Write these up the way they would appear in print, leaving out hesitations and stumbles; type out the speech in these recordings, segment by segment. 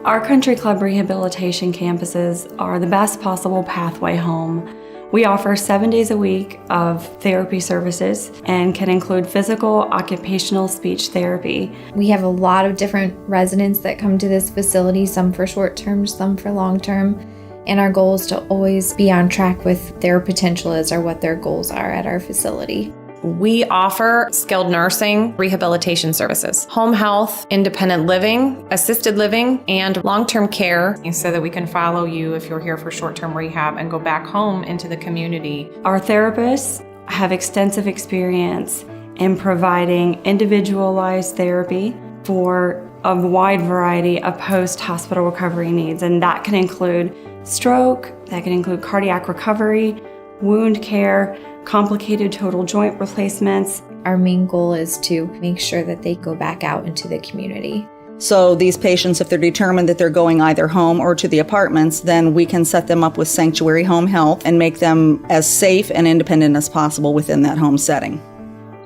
Our country club rehabilitation campuses are the best possible pathway home. We offer 7 days a week of therapy services and can include physical, occupational, speech therapy. We have a lot of different residents that come to this facility, some for short term, some for long term. And our goal is to always be on track with their potential or what their goals are at our facility. We offer skilled nursing rehabilitation services, home health, independent living, assisted living, and long-term care so that we can follow you if you're here for short-term rehab and go back home into the community. Our therapists have extensive experience in providing individualized therapy for a wide variety of post-hospital recovery needs, and that can include stroke, that can include cardiac recovery, wound care, complicated total joint replacements. Our main goal is to make sure that they go back out into the community. So these patients, if they're determined that they're going either home or to the apartments, then we can set them up with sanctuary home health and make them as safe and independent as possible within that home setting.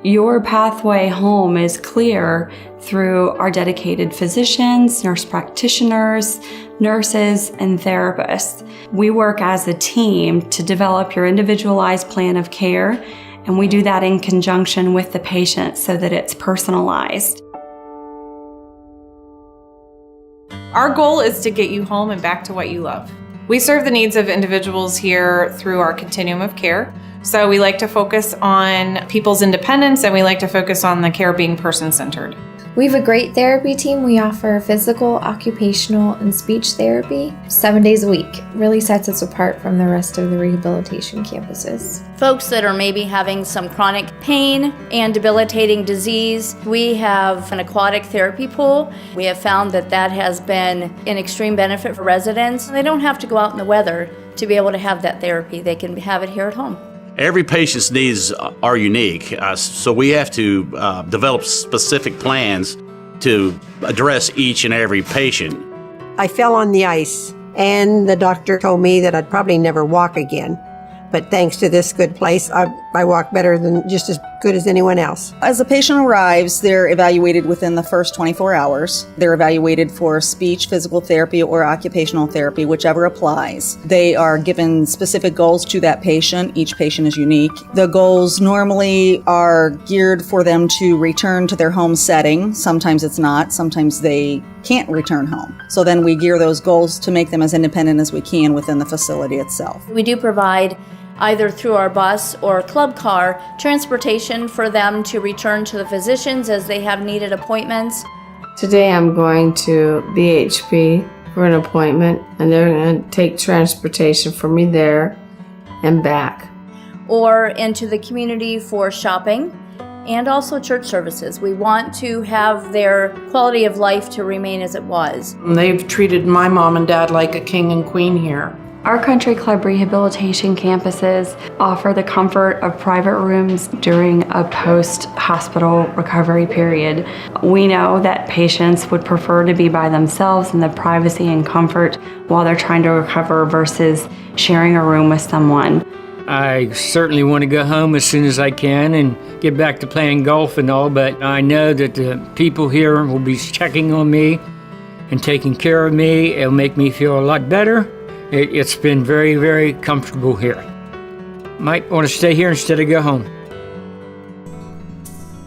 Your pathway home is clear through our dedicated physicians, nurse practitioners, nurses, and therapists. We work as a team to develop your individualized plan of care, and we do that in conjunction with the patient so that it's personalized. Our goal is to get you home and back to what you love. We serve the needs of individuals here through our continuum of care. So we like to focus on people's independence, and we like to focus on the care being person-centered. We have a great therapy team. We offer physical, occupational, and speech therapy 7 days a week. Really sets us apart from the rest of the rehabilitation campuses. Folks that are maybe having some chronic pain and debilitating disease, we have an aquatic therapy pool. We have found that that has been an extreme benefit for residents. They don't have to go out in the weather to be able to have that therapy. They can have it here at home. Every patient's needs are unique, so we have to develop specific plans to address each and every patient. I fell on the ice, and the doctor told me that I'd probably never walk again. But thanks to this good place, I walk better than just as good as anyone else. As a patient arrives, they're evaluated within the first 24 hours. They're evaluated for speech, physical therapy, or occupational therapy, whichever applies. They are given specific goals to that patient. Each patient is unique. The goals normally are geared for them to return to their home setting. Sometimes it's not. Sometimes they can't return home. So then we gear those goals to make them as independent as we can within the facility itself. We do provide either through our bus or club car transportation for them to return to the physicians as they have needed appointments. Today I'm going to BHP for an appointment, and they're going to take transportation for me there and back. Or into the community for shopping and also church services. We want to have their quality of life to remain as it was. They've treated my mom and dad like a king and queen here. Our country club rehabilitation campuses offer the comfort of private rooms during a post-hospital recovery period. We know that patients would prefer to be by themselves in the privacy and comfort while they're trying to recover versus sharing a room with someone. I certainly want to go home as soon as I can and get back to playing golf and all, but I know that the people here will be checking on me and taking care of me. It'll make me feel a lot better. It's been very, very comfortable here. Might want to stay here instead of go home.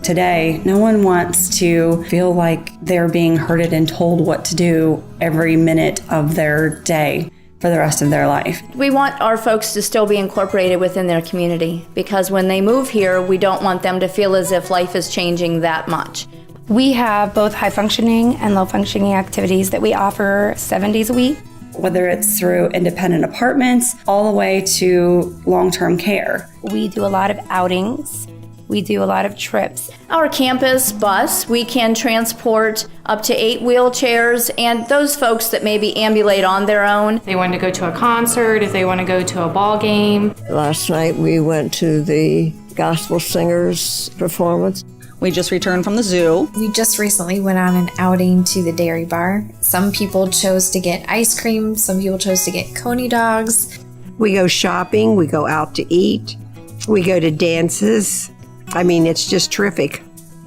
Today, no one wants to feel like they're being herded and told what to do every minute of their day for the rest of their life. We want our folks to still be incorporated within their community, because when they move here, we don't want them to feel as if life is changing that much. We have both high functioning and low functioning activities that we offer 7 days a week. Whether it's through independent apartments all the way to long-term care. We do a lot of outings. We do a lot of trips. Our campus bus, we can transport up to 8 wheelchairs, and those folks that maybe ambulate on their own. If they want to go to a concert, if they want to go to a ball game. Last night we went to the gospel singers performance. We just returned from the zoo. We just recently went on an outing to the dairy bar. Some people chose to get ice cream. Some people chose to get coney dogs. We go shopping. We go out to eat. We go to dances. I mean, it's just terrific.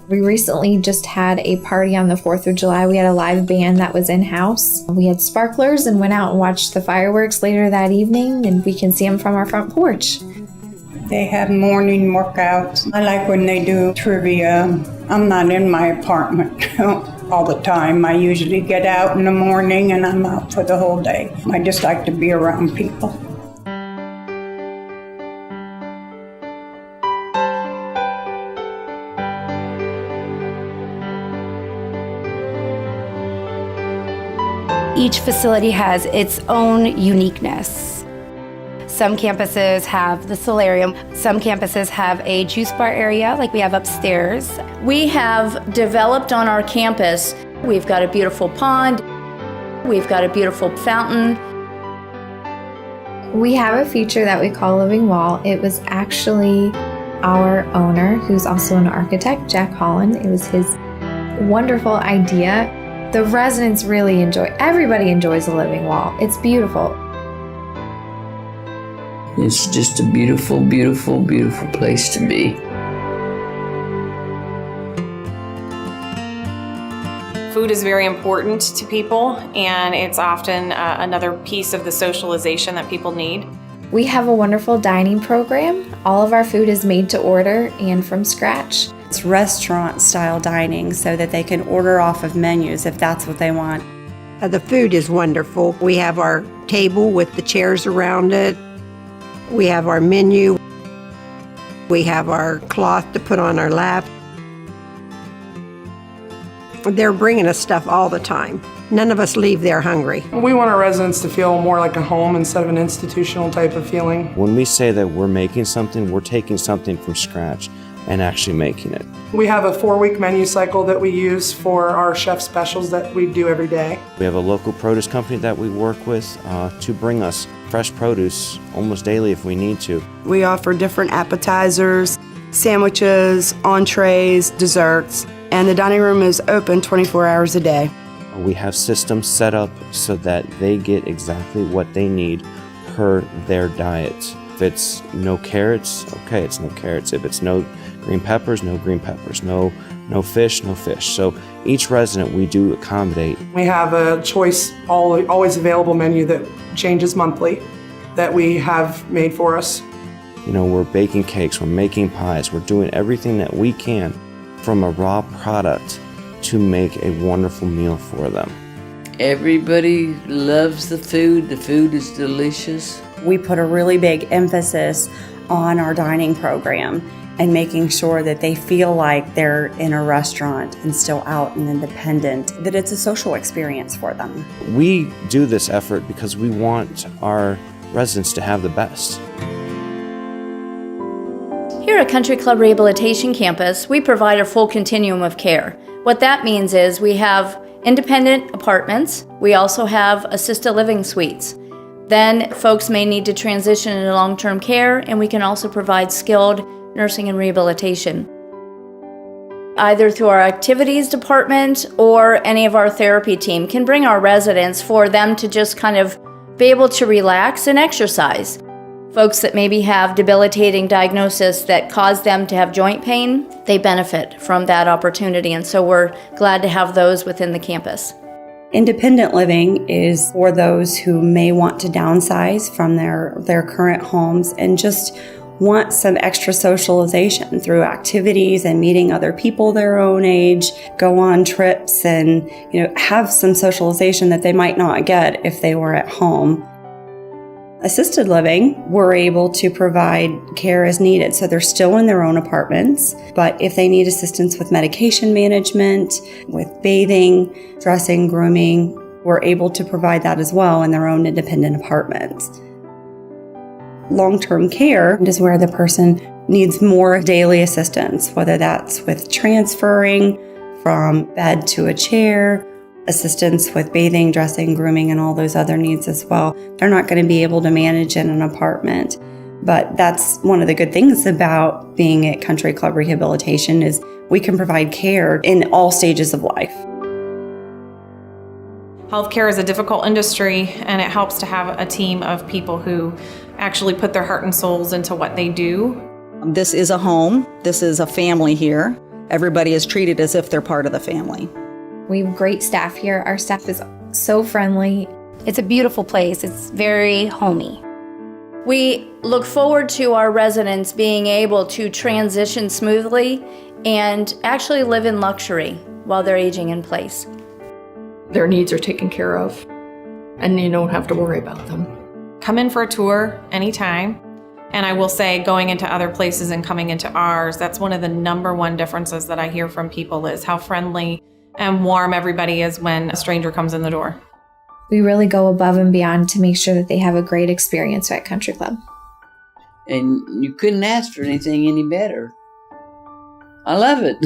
We recently just had a party on the 4th of July. We had a live band that was in-house. We had sparklers and went out and watched the fireworks later that evening, and we can see them from our front porch. They have morning workouts. I like when they do trivia. I'm not in my apartment all the time. I usually get out in the morning and I'm out for the whole day. I just like to be around people. Each facility has its own uniqueness. Some campuses have the solarium. Some campuses have a juice bar area like we have upstairs. We have developed on our campus, we've got a beautiful pond, we've got a beautiful fountain. We have a feature that we call Living Wall. It was actually our owner, who's also an architect, Jack Holland. It was his wonderful idea. The residents really everybody enjoys a living wall. It's beautiful. It's just a beautiful, beautiful, beautiful place to be. Food is very important to people, and it's often another piece of the socialization that people need. We have a wonderful dining program. All of our food is made to order and from scratch. It's restaurant-style dining so that they can order off of menus if that's what they want. The food is wonderful. We have our table with the chairs around it. We have our menu. We have our cloth to put on our lap. They're bringing us stuff all the time. None of us leave there hungry. We want our residents to feel more like a home instead of an institutional type of feeling. When we say that we're making something, we're taking something from scratch and actually making it. We have a 4-week menu cycle that we use for our chef specials that we do every day. We have a local produce company that we work with to bring us fresh produce almost daily if we need to. We offer different appetizers, sandwiches, entrees, desserts, and the dining room is open 24 hours a day. We have systems set up so that they get exactly what they need per their diet. If it's no carrots, okay, it's no carrots. If it's no green peppers, no green peppers. No fish, no fish. So each resident we do accommodate. We have a choice, always available menu that changes monthly that we have made for us. You know, we're baking cakes, we're making pies, we're doing everything that we can from a raw product to make a wonderful meal for them. Everybody loves the food. The food is delicious. We put a really big emphasis on our dining program and making sure that they feel like they're in a restaurant and still out and independent, that it's a social experience for them. We do this effort because we want our residents to have the best. Here at Country Club Rehabilitation Campus, we provide a full continuum of care. What that means is we have independent apartments. We also have assisted living suites. Then folks may need to transition into long-term care, and we can also provide skilled nursing and rehabilitation. Either through our activities department or any of our therapy team can bring our residents for them to just kind of be able to relax and exercise. Folks that maybe have debilitating diagnosis that cause them to have joint pain, they benefit from that opportunity, and so we're glad to have those within the campus. Independent living is for those who may want to downsize from their current homes and just want some extra socialization through activities and meeting other people their own age, go on trips and, have some socialization that they might not get if they were at home. Assisted living, we're able to provide care as needed. So they're still in their own apartments, but if they need assistance with medication management, with bathing, dressing, grooming, we're able to provide that as well in their own independent apartments. Long-term care is where the person needs more daily assistance, whether that's with transferring from bed to a chair, assistance with bathing, dressing, grooming, and all those other needs as well. They're not going to be able to manage in an apartment. But that's one of the good things about being at Country Club Rehabilitation is we can provide care in all stages of life. Healthcare is a difficult industry, and it helps to have a team of people who actually put their heart and souls into what they do. This is a home. This is a family here. Everybody is treated as if they're part of the family. We have great staff here. Our staff is so friendly. It's a beautiful place. It's very homey. We look forward to our residents being able to transition smoothly and actually live in luxury while they're aging in place. Their needs are taken care of, and you don't have to worry about them. Come in for a tour anytime. And I will say, going into other places and coming into ours, that's one of the number one differences that I hear from people is how friendly and warm everybody is when a stranger comes in the door. We really go above and beyond to make sure that they have a great experience at Country Club. And you couldn't ask for anything any better. I love it.